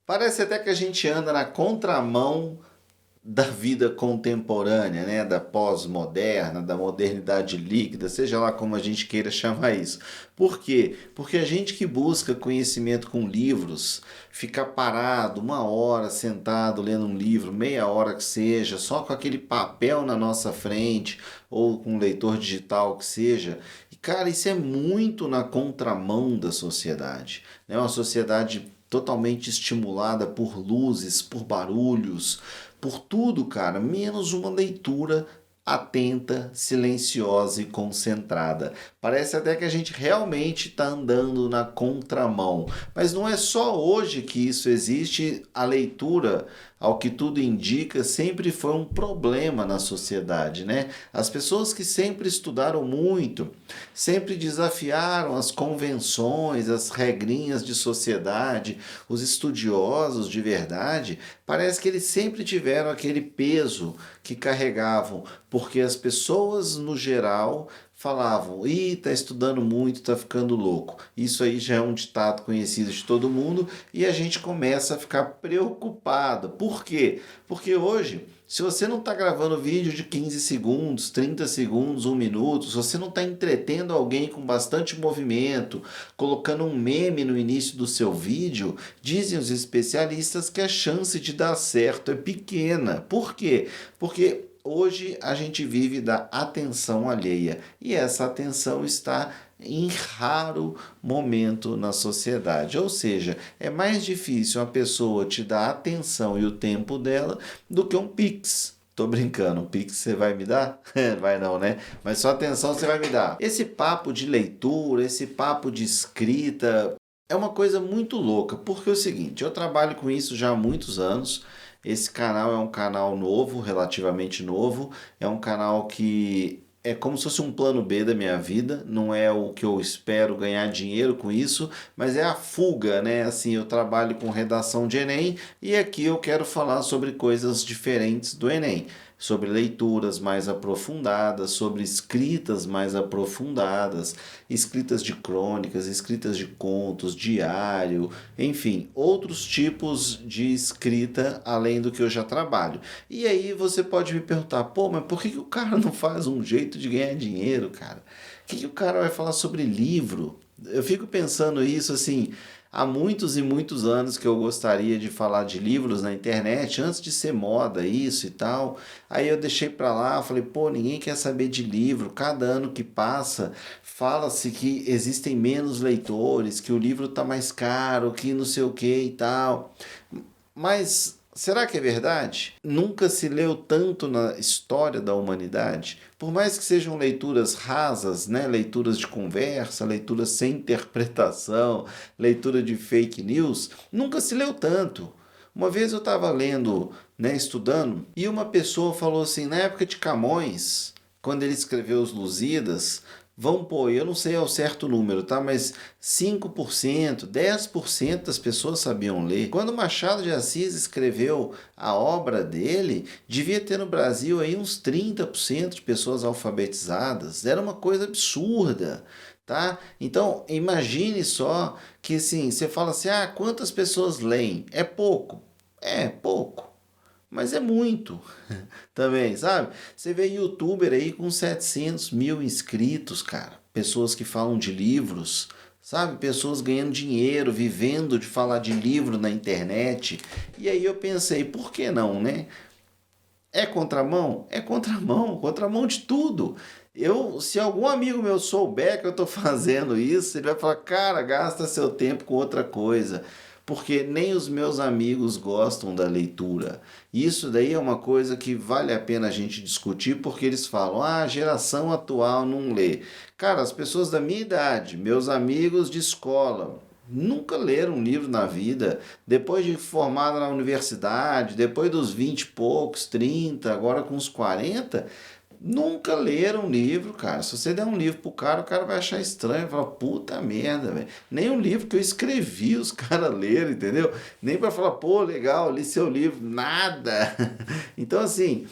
Parece até que a gente anda na contramão da vida contemporânea, né? Da pós-moderna, da modernidade líquida, seja lá como a gente queira chamar isso. Por quê? Porque a gente que busca conhecimento com livros, ficar parado uma hora sentado lendo um livro, meia hora que seja, só com aquele papel na nossa frente, ou com um leitor digital que seja, e cara, isso é muito na contramão da sociedade. É uma sociedade totalmente estimulada por luzes, por barulhos, por tudo, cara, menos uma leitura atenta, silenciosa e concentrada. Parece até que a gente realmente está andando na contramão. Mas não é só hoje que isso existe. A leitura, ao que tudo indica, sempre foi um problema na sociedade, né? As pessoas que sempre estudaram muito, sempre desafiaram as convenções, as regrinhas de sociedade, os estudiosos de verdade, parece que eles sempre tiveram aquele peso que carregavam, porque as pessoas no geral falavam: ih, tá estudando muito, tá ficando louco. Isso aí já é um ditado conhecido de todo mundo e a gente começa a ficar preocupado. Por quê? Porque hoje, se você não está gravando vídeo de 15 segundos, 30 segundos, 1 minuto, se você não está entretendo alguém com bastante movimento, colocando um meme no início do seu vídeo, dizem os especialistas que a chance de dar certo é pequena. Por quê? Porque hoje a gente vive da atenção alheia e essa atenção está em raro momento na sociedade. Ou seja, é mais difícil uma pessoa te dar a atenção e o tempo dela do que um Pix. Tô brincando, um Pix você vai me dar? Vai não, né? Mas só atenção você vai me dar. Esse papo de leitura, esse papo de escrita, é uma coisa muito louca, porque é o seguinte, eu trabalho com isso já há muitos anos. Esse canal é um canal novo, relativamente novo. É um canal que é como se fosse um plano B da minha vida. Não é o que eu espero ganhar dinheiro com isso, mas é a fuga, né? Assim, eu trabalho com redação de Enem e aqui eu quero falar sobre coisas diferentes do Enem. Sobre leituras mais aprofundadas, sobre escritas mais aprofundadas, escritas de crônicas, escritas de contos, diário, enfim, outros tipos de escrita além do que eu já trabalho. E aí você pode me perguntar, pô, mas por que o cara não faz um jeito de ganhar dinheiro, cara? O que o cara vai falar sobre livro? Eu fico pensando isso assim, há muitos e muitos anos que eu gostaria de falar de livros na internet, antes de ser moda isso e tal. Aí eu deixei pra lá, falei, pô, ninguém quer saber de livro. Cada ano que passa, fala-se que existem menos leitores, que o livro tá mais caro, que não sei o que e tal. Mas será que é verdade? Nunca se leu tanto na história da humanidade? Por mais que sejam leituras rasas, né? Leituras de conversa, leituras sem interpretação, leitura de fake news, nunca se leu tanto. Uma vez eu estava lendo, né, estudando, e uma pessoa falou assim, na época de Camões, quando ele escreveu os Lusíadas, vamos pôr, eu não sei ao certo número, tá? Mas 5%, 10% das pessoas sabiam ler. Quando Machado de Assis escreveu a obra dele, devia ter no Brasil aí uns 30% de pessoas alfabetizadas. Era uma coisa absurda, tá? Então, imagine só que assim, você fala assim: "Ah, quantas pessoas leem?" É pouco. É pouco. Mas é muito também, sabe? Você vê youtuber aí com 700 mil inscritos, cara. Pessoas que falam de livros, sabe? Pessoas ganhando dinheiro, vivendo de falar de livro na internet. E aí eu pensei, por que não, né? É contramão? É contramão, contramão de tudo. Se algum amigo meu souber que eu estou fazendo isso, ele vai falar, cara, gasta seu tempo com outra coisa. Porque nem os meus amigos gostam da leitura. Isso daí é uma coisa que vale a pena a gente discutir, porque eles falam, ah, a geração atual não lê. Cara, as pessoas da minha idade, meus amigos de escola, nunca leram um livro na vida. Depois de formada na universidade, depois dos 20 e poucos, 30, agora com os 40, nunca leram um livro, cara. Se você der um livro pro cara, o cara vai achar estranho, vai falar, puta merda, velho. Nem um livro que eu escrevi os caras leram, entendeu? Nem para falar, pô, legal, li seu livro, nada. Então, assim,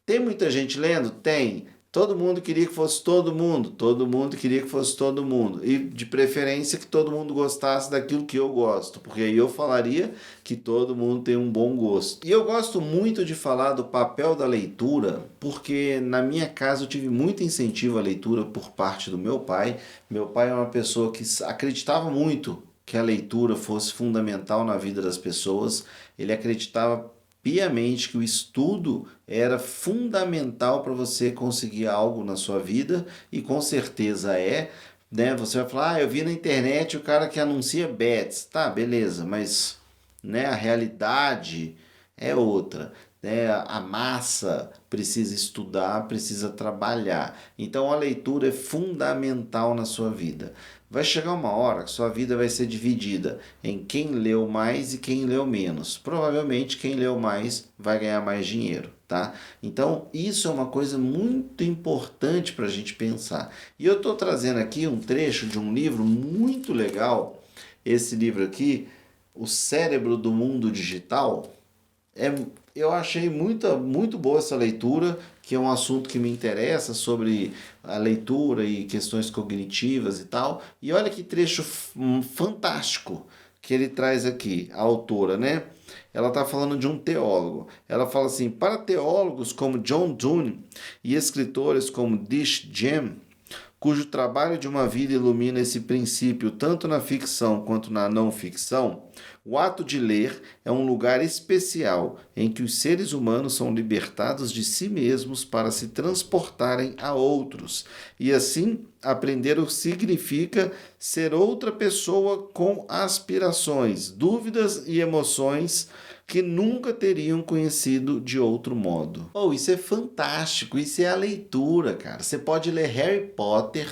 tem muita gente lendo? Tem. Todo mundo queria que fosse todo mundo queria que fosse todo mundo. E de preferência que todo mundo gostasse daquilo que eu gosto, porque aí eu falaria que todo mundo tem um bom gosto. E eu gosto muito de falar do papel da leitura, porque na minha casa eu tive muito incentivo à leitura por parte do meu pai. Meu pai é uma pessoa que acreditava muito que a leitura fosse fundamental na vida das pessoas. Ele acreditava piamente que o estudo era fundamental para você conseguir algo na sua vida e com certeza é, né? Você vai falar, eu vi na internet o cara que anuncia bets, tá, beleza, mas né, a realidade é outra. Né? A massa precisa estudar, precisa trabalhar. Então a leitura é fundamental na sua vida. Vai chegar uma hora que sua vida vai ser dividida em quem leu mais e quem leu menos. Provavelmente quem leu mais vai ganhar mais dinheiro, tá? Então isso é uma coisa muito importante para a gente pensar. E eu estou trazendo aqui um trecho de um livro muito legal. Esse livro aqui, O Cérebro do Mundo Digital. É, eu achei muito boa essa leitura, que é um assunto que me interessa sobre a leitura e questões cognitivas e tal. E olha que trecho fantástico que ele traz aqui, a autora, né? Ela está falando de um teólogo. Ela fala assim: para teólogos como John Donne e escritores como Dish Jam, cujo trabalho de uma vida ilumina esse princípio tanto na ficção quanto na não ficção, o ato de ler é um lugar especial em que os seres humanos são libertados de si mesmos para se transportarem a outros. E assim, aprender o significa ser outra pessoa com aspirações, dúvidas e emoções que nunca teriam conhecido de outro modo. Oh, isso é fantástico, isso é a leitura, cara. Você pode ler Harry Potter,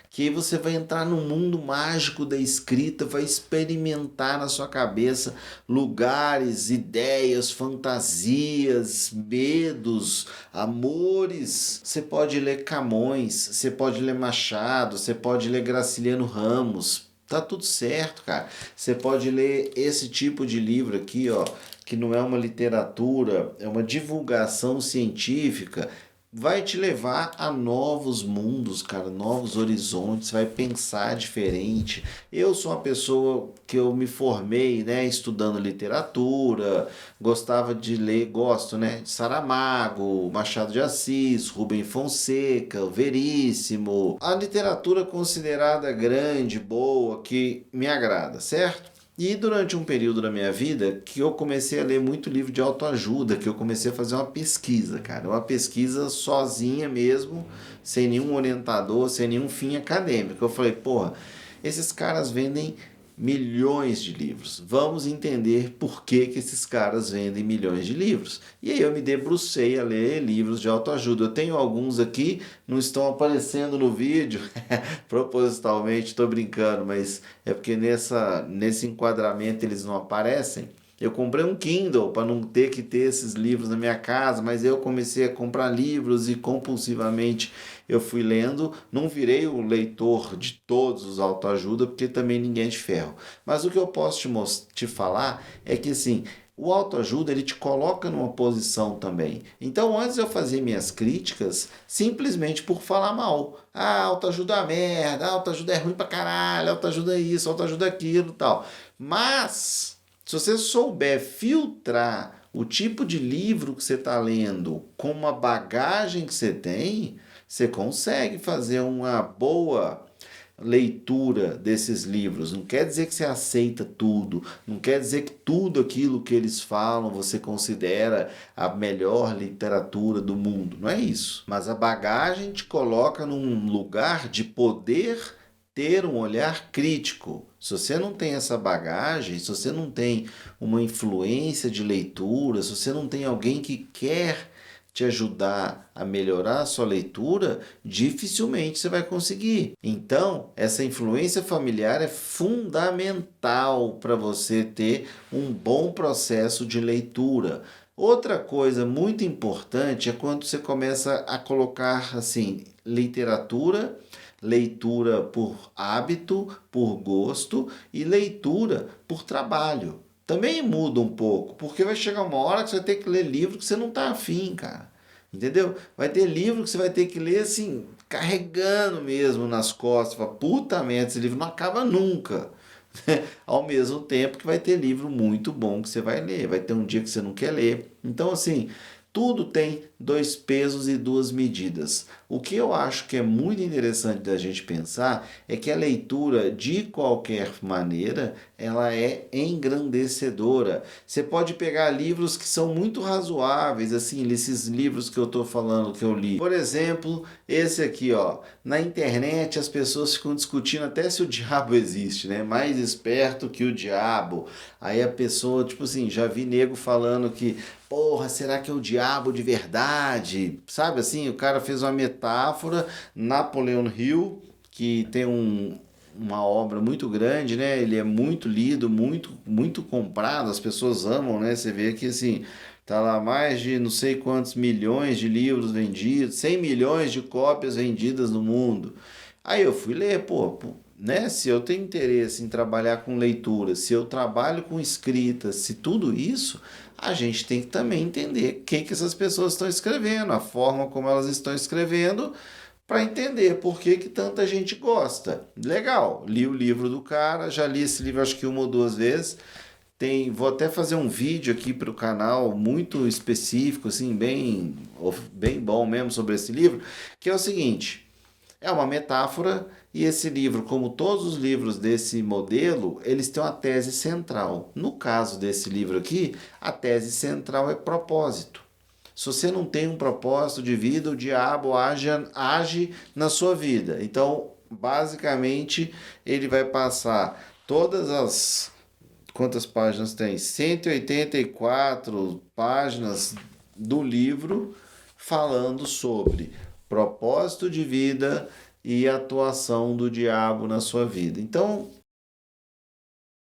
que aí você vai entrar no mundo mágico da escrita, vai experimentar na sua cabeça lugares, ideias, fantasias, medos, amores. Você pode ler Camões, você pode ler Machado, você pode ler Graciliano Ramos. Tá tudo certo, cara. Você pode ler esse tipo de livro aqui, ó, que não é uma literatura, é uma divulgação científica, vai te levar a novos mundos, cara, novos horizontes, vai pensar diferente. Eu sou uma pessoa que eu me formei, né, estudando literatura, gostava de ler, gosto, né, de Saramago, Machado de Assis, Rubem Fonseca, Veríssimo. A literatura considerada grande, boa, que me agrada, certo? E durante um período da minha vida que eu comecei a ler muito livro de autoajuda, que eu comecei a fazer uma pesquisa, cara, uma pesquisa sozinha mesmo, sem nenhum orientador, sem nenhum fim acadêmico. Eu falei, porra, esses caras vendem milhões de livros. Vamos entender por que que esses caras vendem milhões de livros. E aí eu me debrucei a ler livros de autoajuda. Eu tenho alguns aqui, não estão aparecendo no vídeo, propositalmente, estou brincando, mas é porque nesse enquadramento eles não aparecem. Eu comprei um Kindle para não ter que ter esses livros na minha casa, mas eu comecei a comprar livros e compulsivamente eu fui lendo. Não virei o leitor de todos os autoajuda, porque também ninguém é de ferro. Mas o que eu posso te falar é que assim, o autoajuda ele te coloca numa posição também. Então antes eu fazia minhas críticas simplesmente por falar mal. Ah, autoajuda é uma merda, autoajuda é ruim pra caralho, autoajuda é isso, autoajuda é aquilo e tal. Mas se você souber filtrar o tipo de livro que você está lendo com uma bagagem que você tem, você consegue fazer uma boa leitura desses livros. Não quer dizer que você aceita tudo, não quer dizer que tudo aquilo que eles falam você considera a melhor literatura do mundo. Não é isso. Mas a bagagem te coloca num lugar de poder ter um olhar crítico. Se você não tem essa bagagem, se você não tem uma influência de leitura, se você não tem alguém que quer te ajudar a melhorar a sua leitura, dificilmente você vai conseguir. Então, essa influência familiar é fundamental para você ter um bom processo de leitura. Outra coisa muito importante é quando você começa a colocar assim, literatura, leitura por hábito, por gosto e leitura por trabalho. Também muda um pouco, porque vai chegar uma hora que você vai ter que ler livro que você não está afim, cara. entendeu? Vai ter livro que você vai ter que ler assim, carregando mesmo nas costas. Fala, puta merda, esse livro não acaba nunca. Ao mesmo tempo que vai ter livro muito bom que você vai ler, vai ter um dia que você não quer ler. Então, assim, tudo tem dois pesos e duas medidas. O que eu acho que é muito interessante da gente pensar é que a leitura, de qualquer maneira, ela é engrandecedora. Você pode pegar livros que são muito razoáveis, assim, esses livros que eu estou falando que eu li. Por exemplo, esse aqui, ó. Na internet as pessoas ficam discutindo até se o diabo existe, né? Mais esperto que o diabo. Aí a pessoa, tipo assim, já vi nego falando que, porra, será que é o diabo de verdade? Sabe assim, o cara fez uma metáfora, Napoleon Hill, que tem uma obra muito grande, né? Ele é muito lido, muito comprado, as pessoas amam, né? Você vê que assim, tá lá mais de não sei quantos milhões de livros vendidos, 100 milhões de cópias vendidas no mundo. Aí eu fui ler, pô, né? Se eu tenho interesse em trabalhar com leitura, se eu trabalho com escrita, se tudo isso, a gente tem que também entender o que essas pessoas estão escrevendo, a forma como elas estão escrevendo, para entender por que, que tanta gente gosta. Legal, li o livro do cara, já li esse livro acho que uma ou duas vezes. Vou até fazer um vídeo aqui para o canal muito específico, assim, bem bom mesmo sobre esse livro, que é o seguinte: é uma metáfora e esse livro, como todos os livros desse modelo, eles têm uma tese central. No caso desse livro aqui, a tese central é propósito. Se você não tem um propósito de vida, o diabo age na sua vida. Então, basicamente, ele vai passar todas as. Quantas páginas tem? 184 páginas do livro falando sobre propósito de vida e atuação do diabo na sua vida. Então,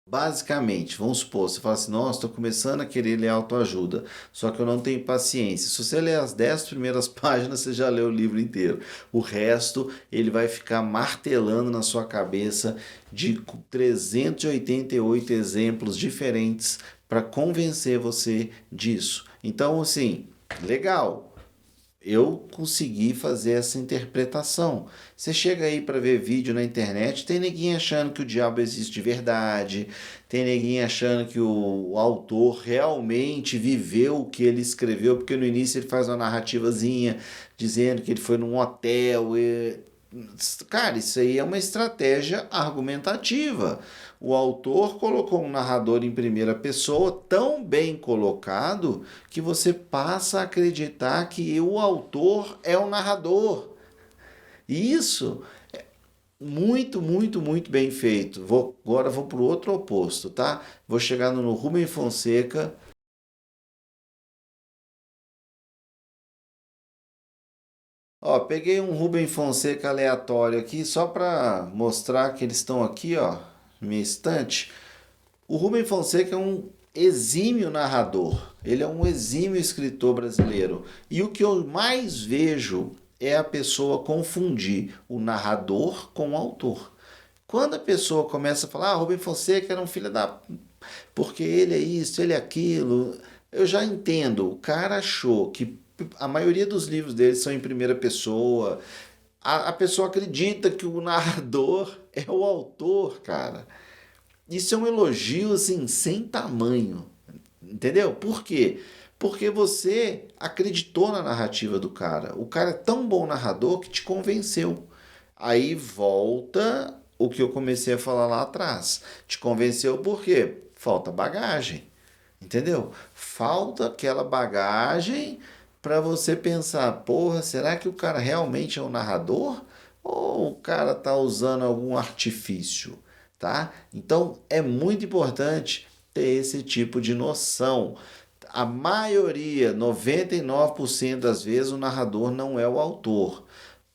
basicamente, vamos supor, você fala assim, nossa, estou começando a querer ler autoajuda, só que eu não tenho paciência. Se você ler as 10 primeiras páginas, você já leu o livro inteiro. O resto, ele vai ficar martelando na sua cabeça de 388 exemplos diferentes para convencer você disso. Então, assim, legal, eu consegui fazer essa interpretação. Você chega aí para ver vídeo na internet, tem neguinho achando que o diabo existe de verdade, tem neguinho achando que o autor realmente viveu o que ele escreveu, porque no início ele faz uma narrativazinha dizendo que ele foi num hotel. Cara, isso aí é uma estratégia argumentativa. O autor colocou um narrador em primeira pessoa tão bem colocado que você passa a acreditar que o autor é o narrador. E isso é muito bem feito. Agora vou para o outro oposto, tá? Vou chegar no Rubem Fonseca. Ó, peguei um Rubem Fonseca aleatório aqui só para mostrar que eles estão aqui, ó, na minha estante. O Rubem Fonseca é um exímio narrador, ele é um exímio escritor brasileiro. E o que eu mais vejo é a pessoa confundir o narrador com o autor. Quando a pessoa começa a falar, ah, Rubem Fonseca era um filho da. Porque ele é isso, ele é aquilo. Eu já entendo. O cara achou que a maioria dos livros dele são em primeira pessoa. A pessoa acredita que o narrador é o autor, cara. Isso é um elogio assim sem tamanho, entendeu? Por quê? Porque você acreditou na narrativa do cara. O cara é tão bom narrador que te convenceu. Aí volta o que eu comecei a falar lá atrás. Te convenceu por quê? Falta bagagem. Entendeu? Falta aquela bagagem para você pensar, porra, será que o cara realmente é um narrador? Ou o cara tá usando algum artifício, tá? Então é muito importante ter esse tipo de noção. A maioria, 99% das vezes, o narrador não é o autor.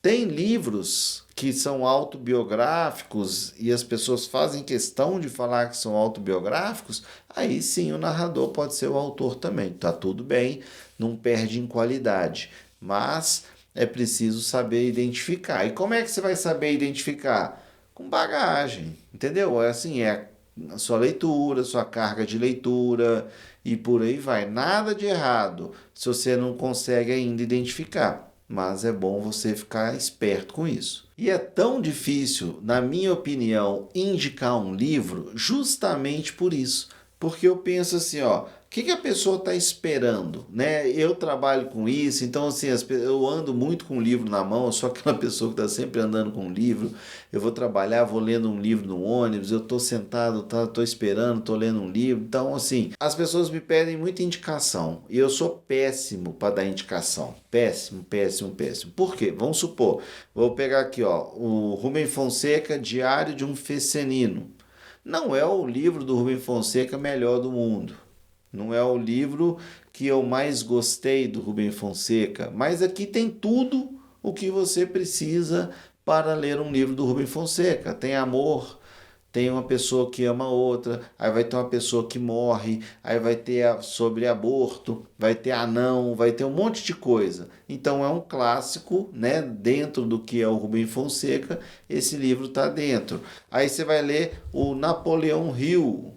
Tem livros que são autobiográficos e as pessoas fazem questão de falar que são autobiográficos, aí sim o narrador pode ser o autor também. Tá tudo bem, não perde em qualidade, mas é preciso saber identificar. E como é que você vai saber identificar? Com bagagem, entendeu? É assim, é a sua leitura, sua carga de leitura, e por aí vai. Nada de errado se você não consegue ainda identificar, mas é bom você ficar esperto com isso. E é tão difícil, na minha opinião, indicar um livro justamente por isso. Porque eu penso assim, ó, o que a pessoa está esperando, né? Eu trabalho com isso, então assim, eu ando muito com um livro na mão, eu sou aquela pessoa que está sempre andando com um livro. Eu vou trabalhar, vou lendo um livro no ônibus, eu estou sentado, estou esperando, estou lendo um livro. Então, assim, as pessoas me pedem muita indicação e eu sou péssimo para dar indicação. Péssimo, péssimo, péssimo. Por quê? Vamos supor, vou pegar aqui, ó, o Rubem Fonseca, Diário de um Fecenino. Não é o livro do Rubem Fonseca melhor do mundo. Não é o livro que eu mais gostei do Rubem Fonseca, mas aqui tem tudo o que você precisa para ler um livro do Rubem Fonseca. Tem amor, tem uma pessoa que ama outra, aí vai ter uma pessoa que morre, aí vai ter sobre aborto, vai ter anão, vai ter um monte de coisa. Então é um clássico, né? Dentro do que é o Rubem Fonseca, esse livro está dentro. Aí você vai ler o Napoleão Hill,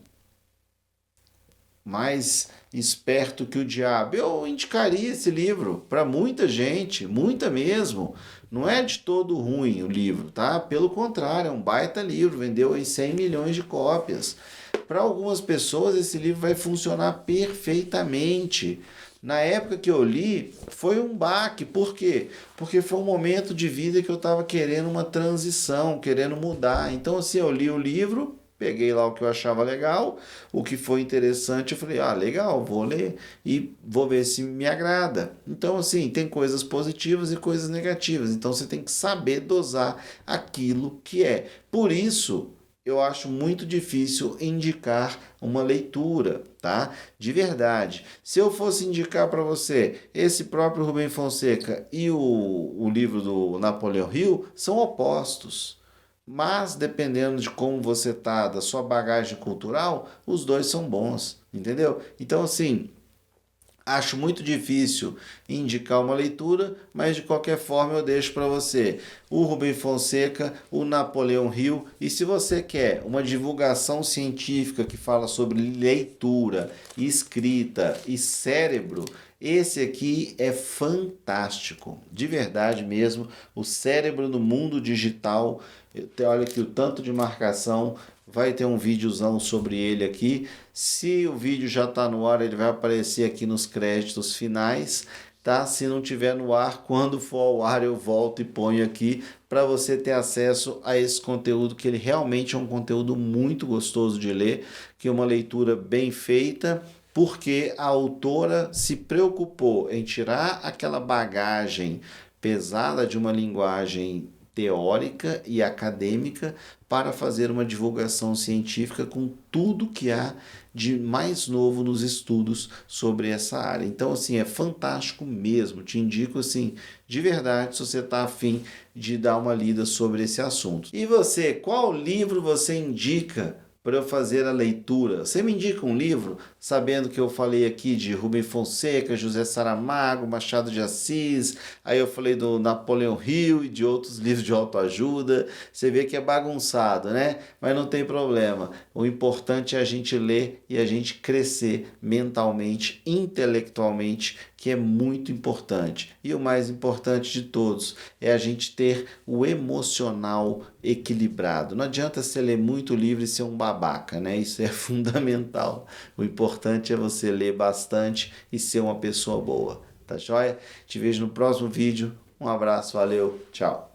mais esperto que o diabo. Eu indicaria esse livro para muita gente, muita mesmo. Não é de todo ruim o livro, tá? Pelo contrário, é um baita livro, vendeu em 100 milhões de cópias. Para algumas pessoas esse livro vai funcionar perfeitamente. Na época que eu li, foi um baque. Por quê? Porque foi um momento de vida que eu estava querendo uma transição, querendo mudar. Então, assim, eu li o livro, peguei lá o que eu achava legal, o que foi interessante, eu falei, ah, legal, vou ler e vou ver se me agrada. Então, assim, tem coisas positivas e coisas negativas. Então, você tem que saber dosar aquilo que é. Por isso, eu acho muito difícil indicar uma leitura, tá? De verdade. Se eu fosse indicar para você esse próprio Rubem Fonseca e o livro do Napoleão Hill, são opostos. Mas dependendo de como você tá, da sua bagagem cultural, os dois são bons, entendeu? Então assim, acho muito difícil indicar uma leitura, mas de qualquer forma eu deixo para você o Rubem Fonseca, o Napoleão Hill, e se você quer uma divulgação científica que fala sobre leitura, escrita e cérebro, esse aqui é fantástico, de verdade mesmo. O cérebro no mundo digital, olha aqui o tanto de marcação. Vai ter um videozão sobre ele aqui. Se o vídeo já está no ar, ele vai aparecer aqui nos créditos finais, tá? Se não tiver no ar, quando for ao ar eu volto e ponho aqui para você ter acesso a esse conteúdo, que ele realmente é um conteúdo muito gostoso de ler, que é uma leitura bem feita, porque a autora se preocupou em tirar aquela bagagem pesada de uma linguagem teórica e acadêmica para fazer uma divulgação científica com tudo que há de mais novo nos estudos sobre essa área. Então, assim, é fantástico mesmo. Te indico, assim, de verdade, se você está afim de dar uma lida sobre esse assunto. E você, qual livro você indica para eu fazer a leitura? Você me indica um livro, sabendo que eu falei aqui de Rubem Fonseca, José Saramago, Machado de Assis, aí eu falei do Napoleão Hill e de outros livros de autoajuda. Você vê que é bagunçado, né? Mas não tem problema. O importante é a gente ler e a gente crescer mentalmente, intelectualmente, que é muito importante. E o mais importante de todos é a gente ter o emocional equilibrado. Não adianta você ler muito livro e ser um babaca, né? Isso é fundamental. O importante é você ler bastante e ser uma pessoa boa, tá joia? Te vejo no próximo vídeo. Um abraço, valeu, tchau.